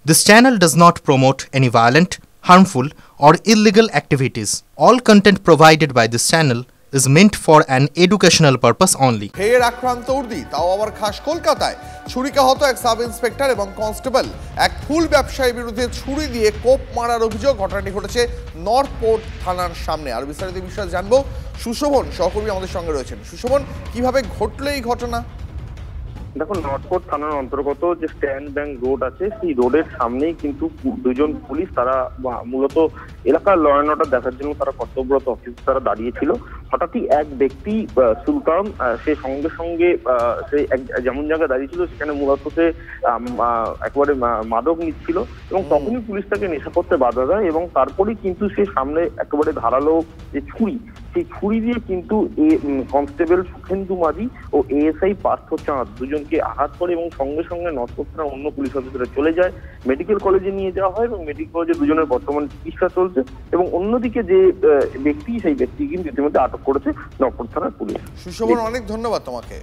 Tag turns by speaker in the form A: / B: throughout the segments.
A: This channel does not promote any violent, harmful, or illegal activities. All content provided by this channel is meant for an educational purpose only.
B: ফের আক্রান্ত উর্দি, তাও আবার খাস কলকাতায়। ছুরিকাহত এক sub inspector এবং constable এক ফুল ব্যবসায়ীর বিরুদ্ধে ছুরি দিয়ে কোপ মারার অভিযোগ। ঘটনাটি ঘটেছে নর্থ পোর্ট থানার সামনে। আর বিস্তারিত বিষয় জানবো, সুশোভন সহকর্মী আমাদের সঙ্গে রয়েছেন। সুশোভন, কিভাবে ঘটলো এই ঘটনা?
C: দেখুন, নর্থপোর্ট থানার অন্তর্গত যে স্ট্যান্ড ব্যাংক রোড আছে, সেই রোডের সামনেই কিন্তু দুজন পুলিশ, তারা মূলত এলাকার ল অ্যান্ড অর্ডার দেখার জন্য তারা কর্তব্যরত অফিসে তারা দাঁড়িয়েছিল। হঠাৎই এক ব্যক্তি সুলতান, সে সঙ্গে সঙ্গে সে যেমন জায়গায় দাঁড়িয়েছিল সেখানে মূলত সে একেবারে মাদক নিচ্ছিল এবং তখনই পুলিশ তাকে নেশা করতে বাধা দেয় এবং তারপরেই কিন্তু সে সামনে একেবারে ধারালো যে ছুরি, সেই ছুরি দিয়ে কিন্তু কনস্টেবল সুখেন্দু মাঝি ও এএসআই পার্থ চাঁদ দুজনকে আঘাত করে এবং সঙ্গে সঙ্গে নর্থপোর্ট থানার অন্য পুলিশ অফিসাররা চলে যায়। মেডিকেল কলেজে নিয়ে যাওয়া হয় এবং মেডিকেল কলেজে দুজনের বর্তমান চিকিৎসা চলছে এবং অন্যদিকে যে ব্যক্তি, সেই ব্যক্তি কিন্তু ইতিমধ্যে আটক করেছে নর্থপোর্ট থানার পুলিশ।
B: সুশোভন, অনেক ধন্যবাদ তোমাকে।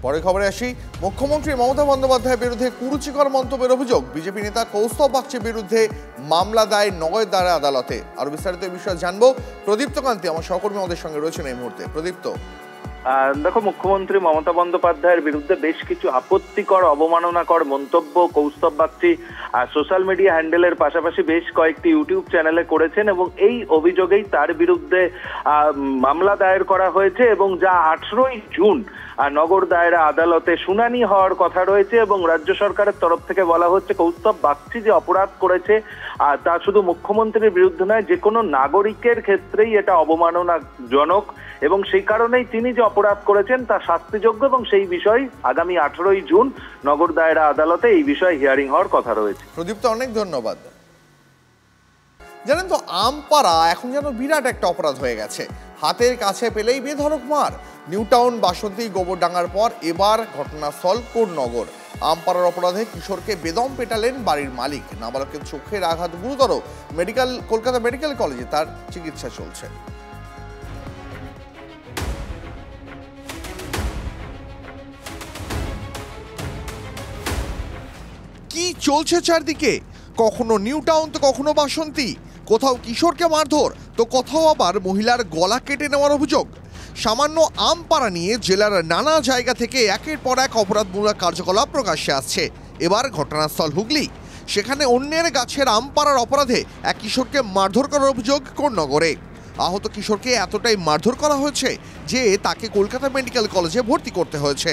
B: পরে খবরে আসি, মুখ্যমন্ত্রী মমতা বন্দ্যোপাধ্যায়ের বিরুদ্ধে কুরুচিকর মন্তব্যের অভিযোগ। বিজেপি নেতা কৌস্তব বাগচির বিরুদ্ধে মামলা দায়ের নগর দাঁড়া আদালতে। আরো বিস্তারিত বিষয়ে জানবো, প্রদীপ্ত কান্তি আমার সহকর্মী আমাদের সঙ্গে রয়েছেন এই মুহূর্তে। প্রদীপ্ত,
D: দেখো, মুখ্যমন্ত্রী মমতা বন্দ্যোপাধ্যায়ের বিরুদ্ধে বেশ কিছু আপত্তিকর, অবমাননাকর মন্তব্য কৌস্তব বাগচি সোশ্যাল মিডিয়া হ্যান্ডেলের পাশাপাশি বেশ কয়েকটি ইউটিউব চ্যানেলে করেছেন এবং এই অভিযোগেই তার বিরুদ্ধে মামলা দায়ের করা হয়েছে এবং যা 18ই জুন নগর দায়রা আদালতে শুনানি হওয়ার কথা রয়েছে এবং রাজ্য সরকারের তরফ থেকে বলা হচ্ছে কৌস্তব বাগচি যে অপরাধ করেছে তা শুধু মুখ্যমন্ত্রীর বিরুদ্ধে নয়, যে কোনো নাগরিকের ক্ষেত্রেই এটা অবমাননাজনক এবং সেই কারণেই তিনি যে অপরাধ করেছেন তা শাস্তিযোগ্য এবং সেই বিষয় আগামী 18ই জুন নগর দায়রা আদালতে এই বিষয়ে হিয়ারিং হওয়ার কথা রয়েছে।
B: প্রদীপ্ত, অনেক ধন্যবাদ। জানেন তো, আমপাড়া এখন যেন বিরাট একটা অপরাধ হয়ে গেছে। হাতের কাছে পেলেই বেধড়ক মার। নিউ টাউন, বাসন্তী, গোবরডাঙ্গার পর এবার ঘটনাস্থল কোন্নগর। আমপাড়ার অপরাধে কিশোরকে বেদম পেটালেন বাড়ির মালিক। নাবালকের চোখের আঘাত গুরুতর। কলকাতা মেডিকেল কলেজে তার চিকিৎসা চলছে। কি চলছে চারদিকে? কখনো নিউ টাউন তো কখনো বাসন্তী। কোথাও কিশোরকে মারধর তো কোথাও আবার মহিলার গলা কেটে নেওয়ার অভিযোগ। সামান্য আমপাড়া নিয়ে জেলার নানা জায়গা থেকে একের পর এক অপরাধমূলক কার্যকলাপ প্রকাশ্যে আসছে। এবার ঘটনাস্থল হুগলি। সেখানে অন্যের গাছের আমপাড়ার অপরাধে এক কিশোরকে মারধর করার অভিযোগ কোন্নগরে। আহত কিশোরকে এতটাই মারধর করা হয়েছে যে তাকে কলকাতা মেডিকেল কলেজে ভর্তি করতে হয়েছে।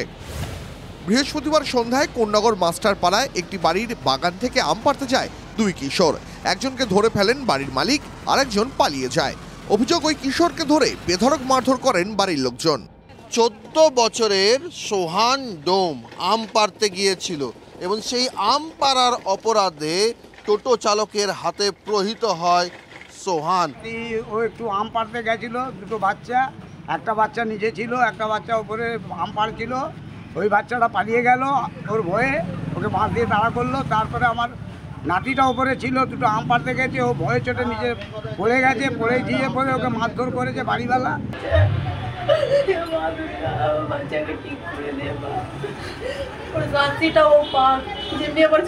B: বৃহস্পতিবার সন্ধ্যায় কোন্নগর মাস্টার পাড়ায় একটি বাড়ির বাগান থেকে আম পাড়তে যায় দুই কিশোর। একজনকে ধরে ফেলেন বাড়ির মালিক, আরেকজন পালিয়ে যায়। অভিযোগ, ওই কিশোরকে ধরে বেধড়ক মারধর করেন বাড়ির লোকজন।
E: 14 বছরের সোহান ডোম আম পাড়তে গিয়েছিল এবং সেই আম পাড়ার অপরাধে টোটো চালকের হাতে প্রহৃত হয় সোহান।
F: ও একটু আম পাড়তে গেছিল, দুটো বাচ্চা, একটা বাচ্চা নিচে ছিল, একটা বাচ্চা উপরে আম পাড়ছিল। ওই বাচ্চাটা পালিয়ে গেল, ওর ভয়ে ওকে বাঁশ দিয়ে তাড়া করলো। তারপরে আমার নাতিটা ওপরে ছিল, দুটো আম পাড়তে গেছে, ও ভয়ে চোটে নিচে পড়ে গেছে। পড়ে গিয়ে পরে ওকে মারধর করেছে বাড়িওয়ালা।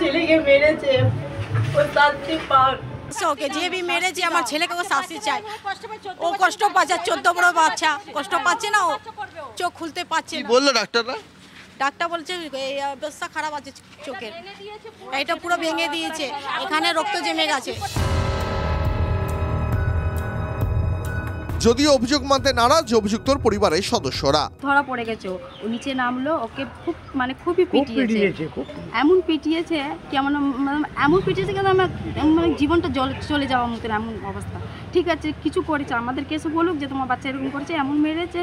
G: ছেলেকে মেরেছে, যে भी মেরেছে আমার ছেলেকে ও শাস্তি চাই। ও কষ্ট পাচ্ছে, 14 বড় বাচ্চা কষ্ট পাচ্ছে না, ও চোখ খুলতে পারছে না।
E: বললো ডাক্তাররা?
G: ডাক্তার বলছে এই অবস্থা খারাপ আছে চোখের, এটা পুরো ভেঙে দিয়েছে, এখানে রক্ত জমে গেছে।
B: যদিও অভিযোগ মানতে নারাজ অভিযুক্তর পরিবারের সদস্যরা।
H: ধরা পড়ে গেছে, ও নিচে নামলো, ওকে খুবই পিটিয়েছে, এমন পিটিয়েছে কেমন, এমন পিটিয়েছে কেন আমার জীবনটা চলে যাওয়ার মতন এমন অবস্থা। ঠিক আছে, কিছু করেছে, আমাদের কেসে বলুক যে তোমার বাচ্চা এরকম করেছে, এমন মেরেছে।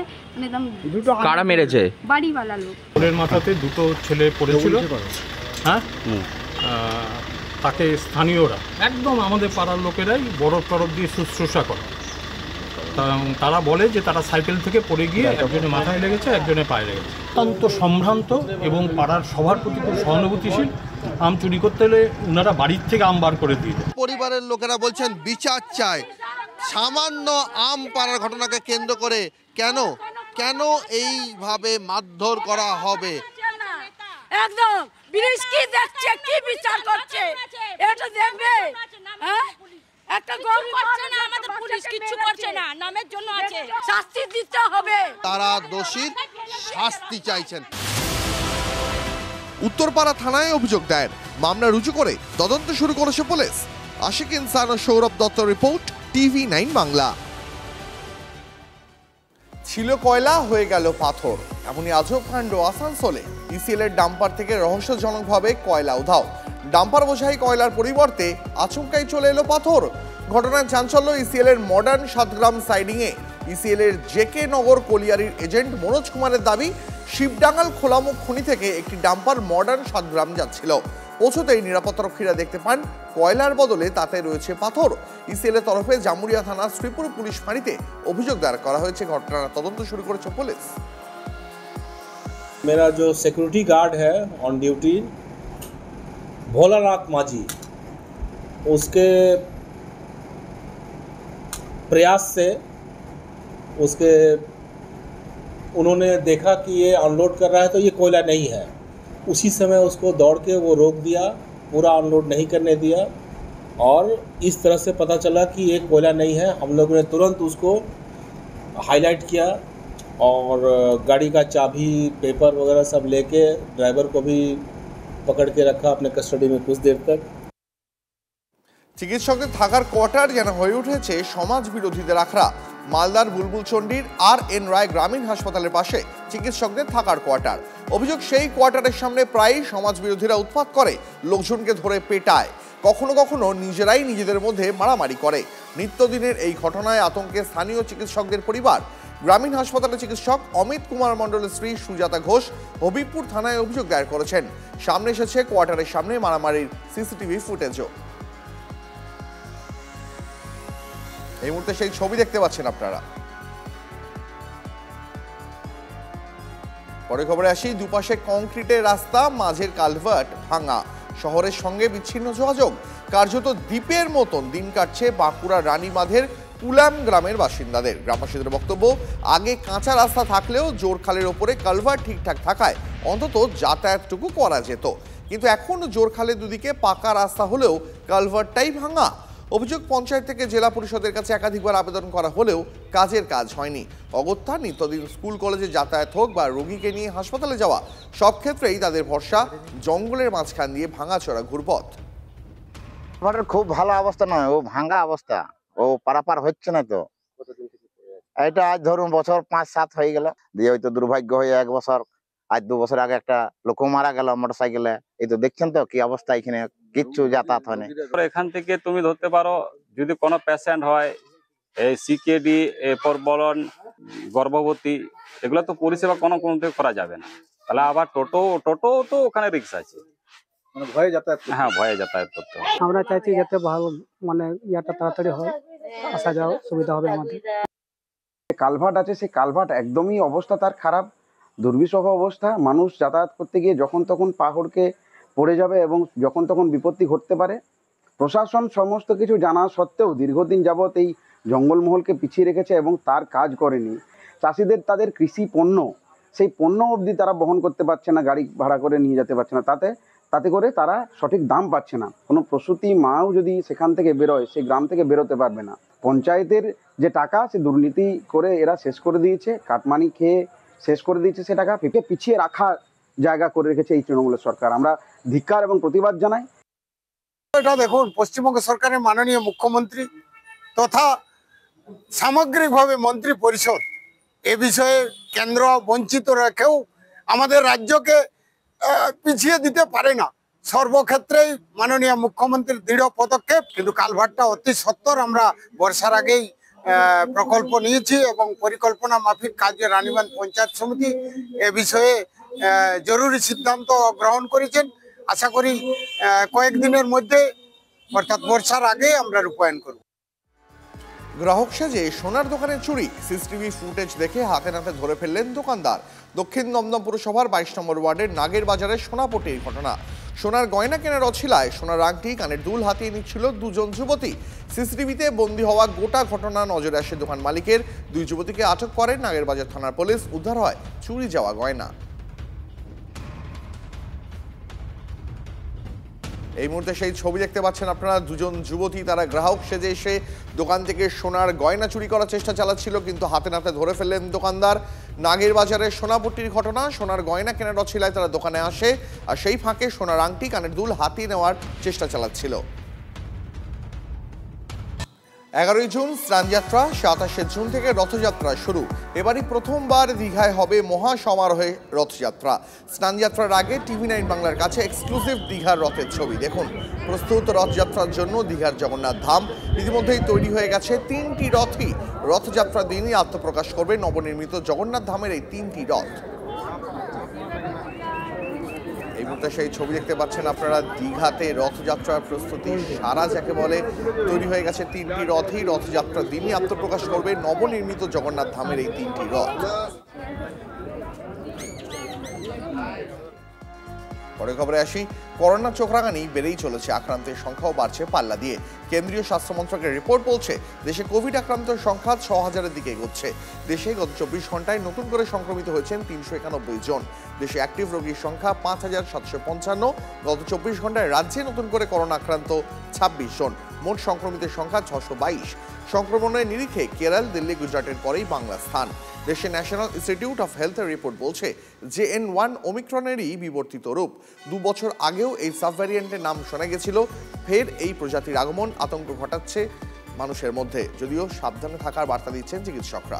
I: কারা মেরেছে?
H: বাড়িওয়ালা লোক।
J: ওদের মাথাতে দুটো ছেলে পড়েছিল, হ্যাঁ, তাকে স্থানীয়রা একদম আমাদের পাড়ার লোকেরাই বরফ টরফ দিয়ে শুশ্রূষা করে। তারা বলে যে তারা সাইকেল থেকে পড়ে গিয়ে একজনের মাথায় লেগেছে, একজনের পায়ে লেগেছে। অত্যন্ত সম্ভ্রান্ত এবং পাড়ার সবার প্রতি খুব সহানুভূতিশীল। আম চুরি করতে হলে ওনারা বাড়ির থেকে আম বার করে দিয়ে দেয়।
E: পরিবারের লোকেরা বলছেন বিচার চায়। সামান্য আম পাড়ার ঘটনাকে কেন্দ্র করে কেন এইভাবে মারধর করা হবে?
G: একদম ব্রিজ কি দেখছে, কি বিচার করছে, এটা দেখবে? হ্যাঁ, একটা গরিব করছে না, আমাদের পুলিশ কিচ্ছু করছে না, নামের জন্য আছে, শাস্তি দিতে হবে।
E: তারা দোষীর শাস্তি চাইছেন।
B: উত্তরপাড়া থানায় অভিযোগ দায়ের, মামলা রুজু করে তদন্ত শুরু করেছে পুলিশ। আশিক ইনসান ও সৌরভ দত্ত রিপোর্ট, TV9 বাংলা। ছিল কয়লা, হয়ে গেল পাথর, এমনই আজব কাণ্ড আসানসোলে। ইসিএল এর ডাম্পার থেকে রহস্যজনকভাবে কয়লা উধাও। ডাম্পার বোঝাই কয়লার পরিবর্তে আচমকাই চলে এলো পাথর। ঘটনায় চাঞ্চল্য ইসিএল এর মডার্ন সাতগ্রাম সাইডিংয়ে। ইসিএল এর জেকে নগর কলিয়ারির এজেন্ট মনোজ কুমারের দাবি, শিবডাঙ্গাল খোলামুখ খনি থেকে একটি ডাম্পার মডার্ন সাতগ্রাম যাচ্ছিল। পৌঁছতেই নিরাপত্তারক্ষীরা দেখতে পান কয়লার বদলে তাতে রয়েছে পাথর। ইসিএল এর তরফে জামুরিয়া থানা শ্রীপুর পুলিশ ফাঁড়িতে অভিযোগ দায়ের করা হয়েছে। ঘটনার তদন্ত শুরু করেছে পুলিশ।
K: मेरा जो सिक्योरिटी गार्ड है ऑन ड्यूटी भोलानाथ माझी, उसके प्रयास से उन्होंने देखा कि ये अनलोड कर रहा है तो ये कोयला नहीं है। उसी समय उसको दौड़ के वो रोक दिया, पूरा अनलोड नहीं करने दिया और इस तरह से पता चला कि ये कोयला नहीं है। हम लोगों ने तुरंत उसको हाईलाइट किया और गाड़ी का चाबी, पेपर वगैरह सब लेके ड्राइवर को भी पकड़ के रखा अपने कस्टडी में कुछ देर तक।
B: চিকিৎসকদের থাকার কোয়ার্টার যেন হয়ে উঠেছে সমাজ বিরোধীদের আখড়া। মালদার বুলবুলচন্ডির RN রায় গ্রামীণ হাসপাতালের পাশে চিকিৎসকদের থাকার কোয়ার্টার। অভিযোগ, সেই কোয়ার্টারের সামনে প্রায়ই সমাজ বিরোধীরা উৎপাত করে, লোকজনকে ধরে পেটায়, কখনো কখনো নিজেরাই নিজেদের মধ্যে মারামারি করে। নিত্যদিনের এই ঘটনায় আতঙ্কে স্থানীয় চিকিৎসকদের পরিবার। গ্রামীণ হাসপাতালের চিকিৎসক অমিত কুমার মণ্ডলের স্ত্রী সুজাতা ঘোষ হবিবপুর থানায় অভিযোগ দায়ের করেছেন। সামনে এসেছে কোয়ার্টারের সামনে মারামারির সিসিটিভি ফুটেজও। এই মুহূর্তে সেই ছবি দেখতে পাচ্ছেন আপনারা। পরে খবরে আসি, দুপাশে কংক্রিটের রাস্তা, মাঝের কালভার্ট ভাঙা, শহরের সঙ্গে বিচ্ছিন্ন যোগাযোগ। কার্যত দ্বীপের মতন দিন কাটছে বাঁকুড়া রানীবাঁধের কুলাম গ্রামের বাসিন্দাদের। গ্রামবাসীদের বক্তব্য, আগে কাঁচা রাস্তা থাকলেও জোরখালের ওপরে কালভার্ট ঠিকঠাক থাকায় অন্তত যাতায়াতটুকু করা যেত, কিন্তু এখন জোরখালের দুদিকে পাকা রাস্তা হলেও কালভার্টটাই ভাঙা। অভিযোগ, পঞ্চায়েত থেকে জেলা পরিষদের কাছে একাধিকবার আবেদন করা হলেও কাজের কাজ হয়নি। অগত্যা নিত্যদিন স্কুল কলেজে যাতায়াত হোক বা রোগীকে নিয়ে হাসপাতালে যাওয়া, সব ক্ষেত্রেই তাদের ভরসা জঙ্গলের মাঝখান দিয়ে ভাঙাচোরা ঘুরপথ।
L: খুব ভালো অবস্থা নয়, ও ভাঙা অবস্থা, ও পারাপার হচ্ছে না। তো এটা আজ ধরুন বছর 5-7 হয়ে গেল, দিয়ে হয়তো দুর্ভাগ্য হয়ে 1 বছর, আজ 2 বছর আগে একটা লোক মারা গেল মোটরসাইকেলে। এই তো দেখছেন তো কি অবস্থা, এখানে কিচ্ছু যাতায়াত হয়নি।
M: এখান থেকে তুমি ধরতে পারো, যদি কোনো পেশেন্ট হয়, এই সিকেডি, এরপর বলন, গর্ভবতী, এগুলো তো পরিষেবা কোনোতে করা যাবে না। তাহলে আবার টোটো তো ওখানে রিক্সা আছে, ভয়ে যাতায়াত। হ্যাঁ, ভয়ে যাতায়াত করতে হবে।
N: আমরা চাইছি যাতে ভালো, মানে ইয়াটা তাড়াতাড়ি হয়, আসা যাওয়া সুবিধা হবে আমাদের।
O: কালভার্ট আছে, সেই কালভার্ট একদমই অবস্থা তার খারাপ, দুর্বিষহ অবস্থা। মানুষ যাতায়াত করতে গিয়ে যখন তখন পাহাড়কে পড়ে যাবে এবং যখন তখন বিপত্তি ঘটতে পারে। প্রশাসন সমস্ত কিছু জানা সত্ত্বেও দীর্ঘদিন যাবৎ এই জঙ্গলমহলকে পিছিয়ে রেখেছে এবং তার কাজ করেনি। চাষিদের তাদের কৃষি পণ্য, সেই পণ্য অবধি তারা বহন করতে পারছে না, গাড়ি ভাড়া করে নিয়ে যেতে পারছে না, তাতে করে তারা সঠিক দাম পাচ্ছে না। কোনো প্রসূতি মাও যদি সেখান থেকে বেরোয়, সেই গ্রাম থেকে বেরোতে পারবে না। পঞ্চায়েতের যে টাকা, সে দুর্নীতি করে এরা শেষ করে দিয়েছে, কাটমানি খেয়ে শেষ করে দিয়েছে। সে টাকা পিছিয়ে রাখা জায়গা করে রেখেছে এই তৃণমূলের সরকার। আমরা ধিক্কার এবং প্রতিবাদ জানাই।
F: এটা দেখুন, পশ্চিমবঙ্গ সরকারের মাননীয় মুখ্যমন্ত্রী তথা সামগ্রিকভাবে মন্ত্রী পরিষদ এ বিষয়ে কেন্দ্র বঞ্চিত রেখেও আমাদের রাজ্যকে পিছিয়ে দিতে পারে না। সর্বক্ষেত্রেই মাননীয় মুখ্যমন্ত্রীর দৃঢ় পদক্ষেপ। কিন্তু কালভার্টটা অতি সত্বর আমরা বর্ষার আগেই প্রকল্প নিয়েছি এবং পরিকল্পনা মাফিক কাজে রানীবাঁধ পঞ্চায়েত সমিতি এ বিষয়ে জরুরি সিদ্ধান্ত গ্রহণ করেছেন। আশা করি কয়েকদিনের মধ্যে, অর্থাৎ বর্ষার আগে আমরা রূপায়ণ করব।
B: গ্রাহক সেজে সোনার দোকানে চুরি, সিসিটিভি ফুটেজ দেখে হাতে নাতে ধরে ফেললেন দোকানদার। দক্ষিণ দমদম পুরসভার 22 নম্বর ওয়ার্ডের নাগের বাজারে সোনাপটির ঘটনা। সোনার গয়না কেনার অছিলায় সোনার আংটি, কানের দুল হাতিয়ে নিচ্ছিল 2 জন যুবতী। সিসিটিভিতে বন্দী হওয়া গোটা ঘটনা নজরে আসে দোকান মালিকের। 2 যুবতীকে আটক করেন নাগের বাজার থানার পুলিশ। উদ্ধার হয় চুরি যাওয়া গয়না। এই মুহূর্তে সেই ছবি দেখতে পাচ্ছেন আপনারা, দুজন যুবতী তারা গ্রাহক সেজে এসে দোকান থেকে সোনার গয়না চুরি করার চেষ্টা চালাচ্ছিল, কিন্তু হাতে নাতে ধরে ফেললেন দোকানদার। নাগের বাজারে সোনাপট্টির ঘটনা। সোনার গয়না কেনার অছিলায় তারা দোকানে আসে, আর সেই ফাঁকে সোনার আংটি, কানের দুল হাতিয়ে নেওয়ার চেষ্টা চালাচ্ছিল। 11ই জুন স্নানযাত্রা, 27শে জুন থেকে রথযাত্রা শুরু। এবারই প্রথমবার দীঘায় হবে মহা সমারোহে রথযাত্রা। স্নানযাত্রার আগে TV9 বাংলার কাছে এক্সক্লুসিভ দীঘার রথের ছবি দেখুন। প্রস্তুত রথযাত্রার জন্য দীঘার জগন্নাথ ধাম। ইতিমধ্যেই তৈরি হয়ে গেছে 3টি রথই। রথযাত্রার দিনই আত্মপ্রকাশ করবে নবনির্মিত জগন্নাথ ধামের এই 3টি রথ। এই মুহূর্তে সেই ছবি দেখতে পাচ্ছেন আপনারা, দীঘাতে রথযাত্রার প্রস্তুতি সারা যাকে বলে। তৈরি হয়ে গেছে 3টি রথই। রথযাত্রার দিনই আত্মপ্রকাশ করবে নবনির্মিত জগন্নাথ ধামের এই 3টি রথ। পরে খবরে আসি। করোনা চোখরাঙানি বেড়েই চলেছে, আক্রান্তের সংখ্যাও বাড়ছে পাল্লা দিয়ে। কেন্দ্রীয় স্বাস্থ্য মন্ত্রকের রিপোর্ট বলছে দেশে কোভিড আক্রান্তের সংখ্যা 6000-এর দিকে এগোচ্ছে। দেশে গত 24 ঘন্টায় নতুন করে সংক্রমিত হয়েছেন 391 জন। দেশে অ্যাক্টিভ রোগীর সংখ্যা 5755। গত 24 ঘন্টায় রাজ্যে নতুন করে করোনা আক্রান্ত 26 জন। মোট সংক্রমিতের সংখ্যা 622। সংক্রমণের নিরিখে কেরল, দিল্লি, গুজরাটের পরেই বাংলা স্থান। দেশে ন্যাশনাল ইনস্টিটিউট অফ হেলথের রিপোর্ট বলছে JN1 ওমিক্রনেরই বিবর্তিত রূপ। 2 বছর আগেও এই সাবভ্যারিয়েন্টের নাম শোনা গেছিল। ফের এই প্রজাতির আগমন আতঙ্ক ঘটাচ্ছে মানুষের মধ্যে, যদিও সাবধানে থাকার বার্তা দিচ্ছেন চিকিৎসকরা।